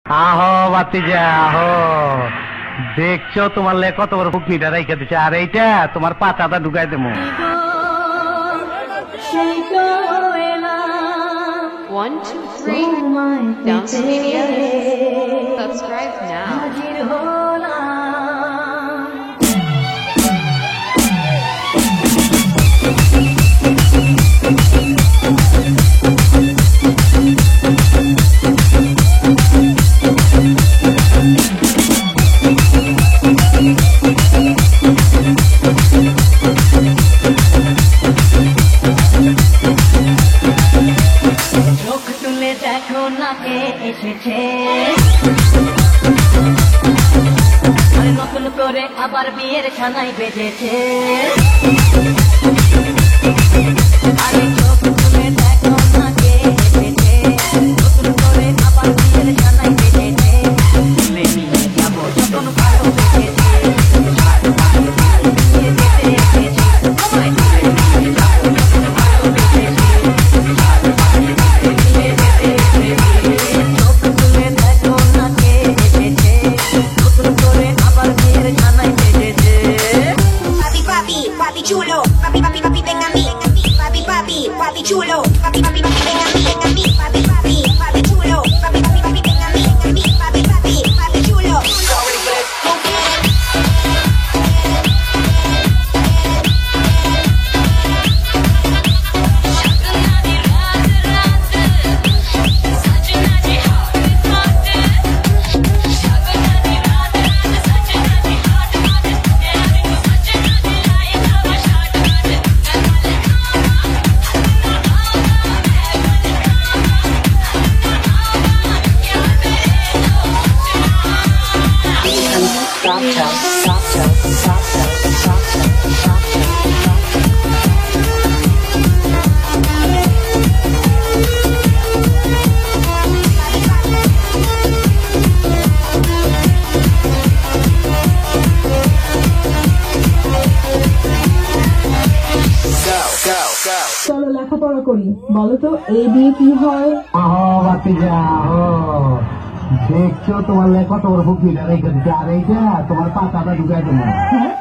আহো বাতিজা আহো, দেখছো তোমার লে কত বড় ফুকনিটা রাইখা দিচ্ছে, আর এইটা তোমার পাতাটা ঢুকাই দেবো। 1, 2, 3 Dance Media. Subscribe now. চোখ তুলে দেখো না কে এসেছে, নতুন করে আবার বিয়ের ছানাই বেজেছে। আরে চোখ তুলে দেখো না কে এসেছে, নতুন করে আবার বিয়ের ছানাই বেজেছে। তুলে নিয়ে যাবো যখন ভালো বেজেছে, chulo, papi, papi, papi, ven a mí, papi, papi, papi, chulo, papi, papi, papi, ven a mí, papi, papi, papi, chulo, papi, papi, papi, ven a mí, papi, papi, papi, chulo. চলো লেখাপড়া করি, বলো তো এ দিয়ে কি হয়? আহো বাতিজা আহো, দেখছো তোমার লে কত বড় ফুকনিটা রাইখা দিচ্ছে, আর এইটা তোমার পাতাটা ঢুকাই দেবো। হ্যাঁ